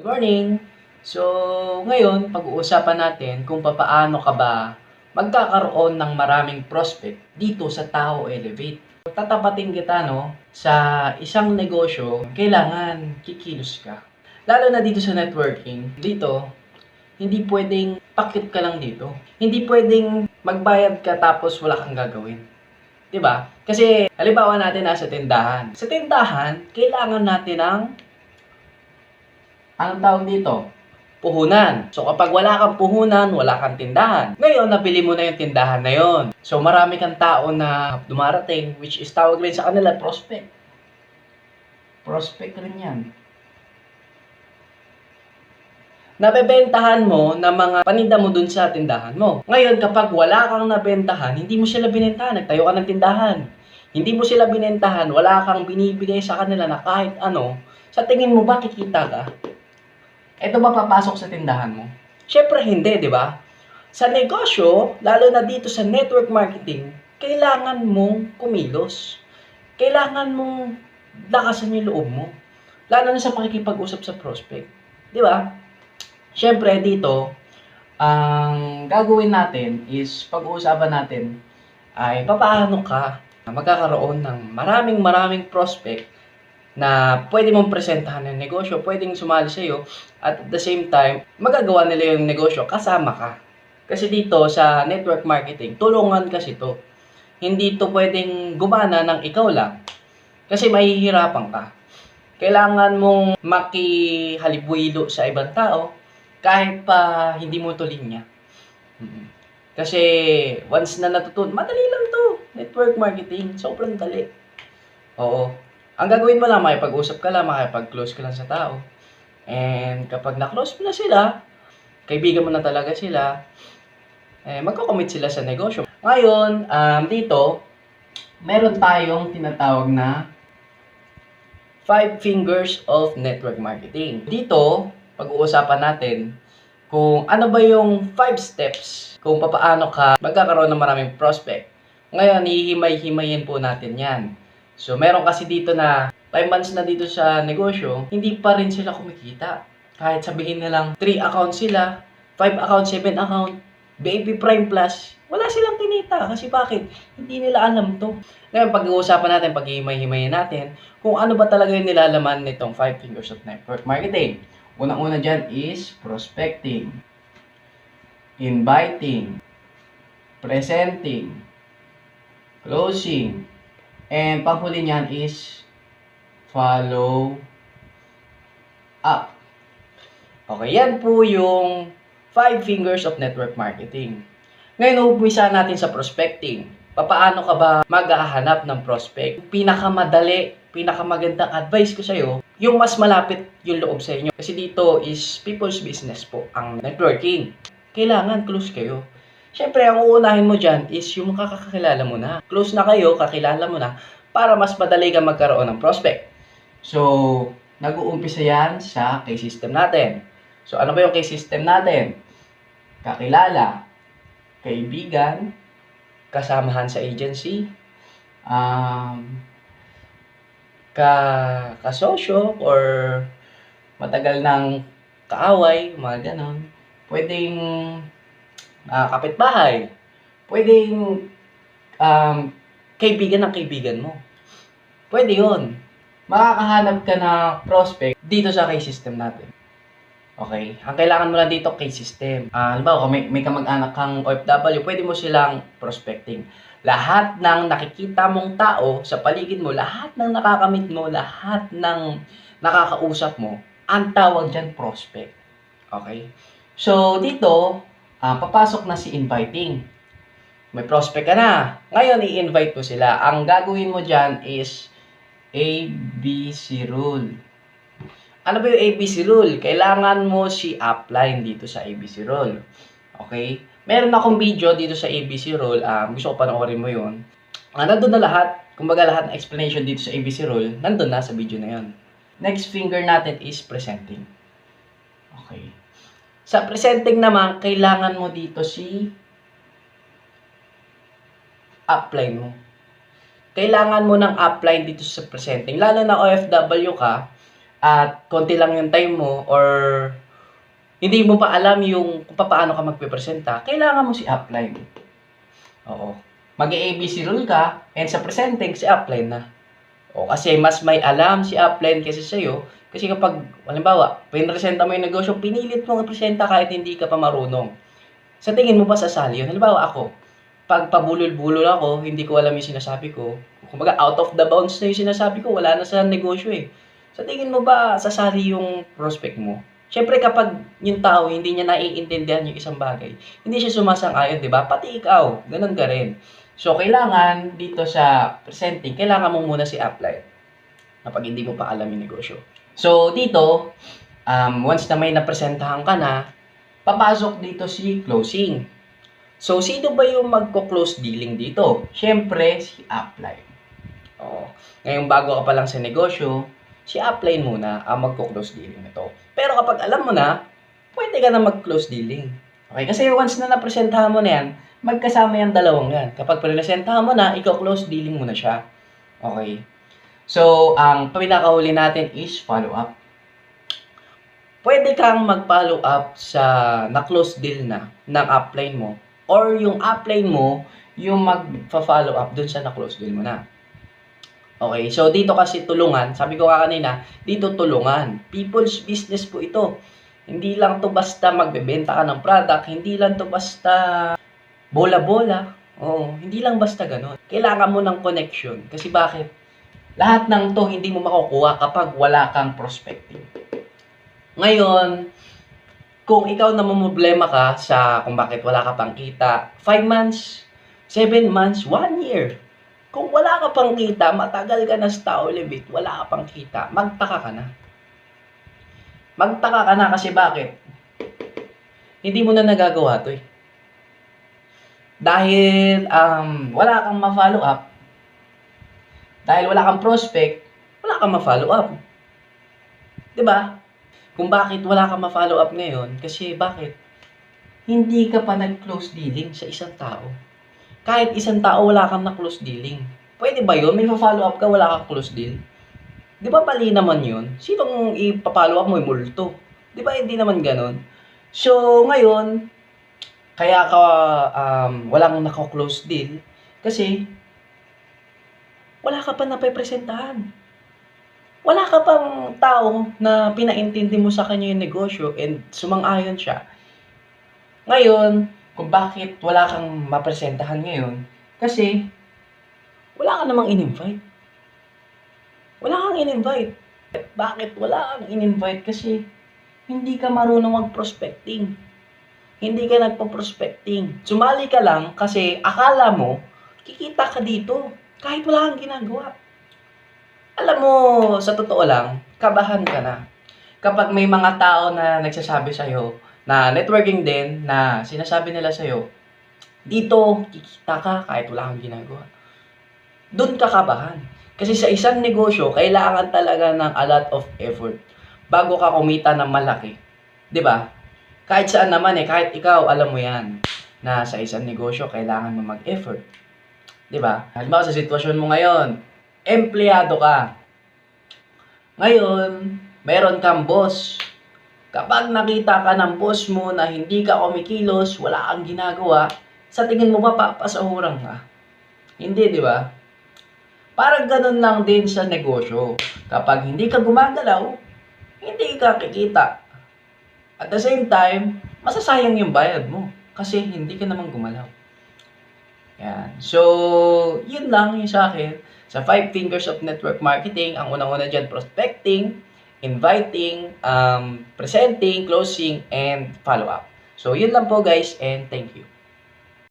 Good morning! So, ngayon, pag-uusapan natin kung papaano ka ba magkakaroon ng maraming prospect dito sa Tao Elevate. Tatapatin kita, sa isang negosyo, kailangan kikilos ka. Lalo na dito sa networking, dito, hindi pwedeng pakit ka lang dito. Hindi pwedeng magbayad ka tapos wala kang gagawin. 'Di ba? Kasi, halimbawa natin nasa tindahan. Sa tindahan, kailangan natin ng anong tawag dito? Puhunan. So kapag wala kang puhunan, wala kang tindahan. Ngayon, nabili mo na yung tindahan na yon. So marami kang tao na dumarating, which is tawag rin sa kanila, prospect. Prospect rin yan. Nabebentahan mo ng mga paninda mo dun sa tindahan mo. Ngayon, kapag wala kang nabentahan, hindi mo sila binentahan. Nagtayo ka ng tindahan. Hindi mo sila binentahan, wala kang binibigay sa kanila na kahit ano, sa tingin mo ba kikita ka? Ito ba papasok sa tindahan mo? Syempre hindi, di ba? Sa negosyo, lalo na dito sa network marketing, kailangan mong kumilos. Kailangan mong lakasan yung loob mo. Lalo na sa pakikipag-usap sa prospect. Di ba? Syempre dito, ang gagawin natin is pag-uusapan natin ay papaano ka magkakaroon ng maraming prospect na pwede mong presentahan ng negosyo, pwedeng sumali sa iyo at the same time, magagawa nila yung negosyo kasama ka. Kasi dito sa network marketing, tulungan kasi to. Hindi to pwedeng gumana ng ikaw lang. Kasi mahihirapan ka. Kailangan mong makihalipwilo sa ibang tao kahit pa hindi mo to linya. Kasi once na natutunan, madali lang to. Network marketing, sobrang dali. Oo. Ang gagawin mo lang, makipag-usap ka lang, makipag-close ka lang sa tao. And kapag na-close mo na sila, kaibigan mo na talaga sila, magko-commit sila sa negosyo. Ngayon, dito, meron tayong tinatawag na 5 fingers of network marketing. Dito, pag-uusapan natin kung ano ba yung 5 steps kung paano ka magkakaroon ng maraming prospect. Ngayon, hihimay-himayin po natin yan. So, meron kasi dito na 5 months na dito sa negosyo, hindi pa rin sila kumikita. Kahit sabihin nilang 3 accounts sila, 5 account, 7 account, Baby Prime Plus, wala silang kinita. Kasi bakit? Hindi nila alam to. Ngayon, pag-uusapan natin, pag-himay-himayin natin, kung ano ba talaga yung nilalaman nitong 5 fingers of network marketing. Unang-una dyan is prospecting, inviting, presenting, closing, and panghuli niyan is follow up. Okay, yan po yung 5 fingers of network marketing. Ngayon, umpisa natin sa prospecting. Paano ka ba maghahanap ng prospect? Pinakamadali, pinakamagandang advice ko sa'yo, yung mas malapit yung loob sa inyo. Kasi dito is people's business po, ang networking. Kailangan close kayo. Siyempre, ang uunahin mo dyan is yung makakakilala mo na. Close na kayo, kakilala mo na, para mas madali kang magkaroon ng prospect. So, nag-uumpisa yan sa case system natin. So, ano ba yung case system natin? Kakilala, kaibigan, kasamahan sa agency, kasosyo, or matagal ng kaaway, mga ganon. Pwedeng kapitbahay, pwedeng kaibigan ng kaibigan mo. Pwede yun. Makakahanap ka na prospect dito sa case system natin. Okay? Ang kailangan mo lang dito, case system. Halimbawa, kung may kamag-anak kang OFW, pwede mo silang prospecting. Lahat ng nakikita mong tao sa paligid mo, lahat ng nakakamit mo, lahat ng nakakausap mo, ang tawag dyan, prospect. Okay? So, dito, papasok na si inviting. May prospect ka na. Ngayon, i-invite mo sila. Ang gagawin mo dyan is ABC rule. Ano ba yung ABC rule? Kailangan mo si upline dito sa ABC rule. Okay? Meron akong video dito sa ABC rule. Gusto ko panoorin mo yun. Nandun na lahat. Kumbaga lahat ng explanation dito sa ABC rule, nandun na sa video na yun. Next finger natin is presenting. Okay. Sa presenting naman, kailangan mo dito si upline mo. Kailangan mo ng upline dito sa presenting. Lalo na OFW ka, at konti lang yung time mo or hindi mo pa alam yung kung paano ka magpe-presenta, kailangan mo si upline. Oo. Mag-ABC rule ka and sa presenting si upline na. O kasi mas may alam si upline kaysa sa'yo. Kasi kapag, halimbawa, pinresenta mo yung negosyo, pinilit mong ipresenta kahit hindi ka pa marunong. Sa tingin mo ba sasali yun? Halimbawa ako, pag pabulol-bulol ako, hindi ko alam yung sinasabi ko. Kumbaga, out of the bounds na yung sinasabi ko, wala na sa negosyo eh. Sa tingin mo ba sasali yung prospect mo? Siyempre kapag yung tao hindi niya naiintindihan yung isang bagay, hindi siya sumasang-ayon, di ba? Pati ikaw, ganun ka rin. So, kailangan dito sa presenting, kailangan mo muna si upline kapag hindi mo pa alam yung negosyo. So, dito, once na may napresentahan ka na, papasok dito si closing. So, sino ba yung magko-close dealing dito? Siyempre, si upline. Oo. Ngayon, bago ka pa lang sa negosyo, si upline muna ang magko-close dealing nito. Pero kapag alam mo na, pwede ka na mag-close dealing. Okay? Kasi once na napresentahan mo na yan, magkasama yung dalawang yan. Kapag presentahan mo na, ikaw close dealing mo na siya. Okay? So, ang pinakahuli natin is follow-up. Pwede kang mag-follow up sa na-close deal na ng upline mo or yung upline mo yung mag-follow up dun sa na-close deal mo na. Okay, so dito kasi tulungan, sabi ko nga kanina, dito tulungan. People's business po ito. Hindi lang to basta magbebenta ka ng product, hindi lang to basta bola-bola. Oo, hindi lang basta ganun. Kailangan mo ng connection. Kasi bakit? Lahat ng to hindi mo makukuha kapag wala kang prospecting. Ngayon, kung ikaw na problema ka sa kung bakit wala ka pang kita, 5 months, 7 months, 1 year. Kung wala ka pang kita, matagal ka na sa tao libit, wala ka pang kita, magtaka ka na. Magtaka ka na kasi bakit? Hindi mo na nagagawa to eh. Dahil wala kang ma-follow up, dahil wala kang prospect, wala kang ma-follow up. Diba? Kung bakit wala kang ma-follow up ngayon, kasi bakit? Hindi ka pa nag-close dealing sa isang tao. Kahit isang tao wala kang na-close dealing. Pwede ba yun? May pa-follow up ka, wala kang close deal? Di ba mali naman yun? Sinong ipa-follow up mo yung multo? Di ba hindi naman ganon? So, ngayon, kaya ka walang naka-close deal kasi wala ka pa napepresentahan. Wala ka pang tao na pinaintindi mo sa kanya yung negosyo and sumang-ayon siya. Ngayon, kung bakit wala kang mapresentahan ngayon, kasi wala ka namang in-invite. Wala kang in-invite. Bakit wala kang in-invite? Kasi hindi ka marunong mag-prospecting. Hindi ka nagpa-prospecting. Sumali ka lang kasi akala mo, kikita ka dito kahit wala kang ginagawa. Alam mo, sa totoo lang, kabahan ka na. Kapag may mga tao na nagsasabi sa'yo, na networking din, na sinasabi nila sa'yo, dito, kikita ka kahit wala kang ginagawa. Doon ka kabahan. Kasi sa isang negosyo, kailangan talaga ng a lot of effort bago ka kumita ng malaki. 'Di ba? Kahit saan naman kahit ikaw, alam mo yan, na sa isang negosyo, kailangan mo mag-effort. 'Di ba? Halimbawa sa sitwasyon mo ngayon, empleyado ka. Ngayon, meron kang boss. Kapag nakita ka ng boss mo na hindi ka kumikilos, wala kang ginagawa, sa tingin mo ba papasahuran ka? Hindi, di ba? Parang ganun lang din sa negosyo. Kapag hindi ka gumagalaw, hindi ka kikita. At the same time, masasayang yung bayad mo kasi hindi ka naman gumalaw. Yan. So, yun lang yung sa akin. Sa 5 fingers of network marketing, ang unang-una dyan, prospecting, inviting, presenting, closing, and follow-up. So, yun lang po guys, and thank you.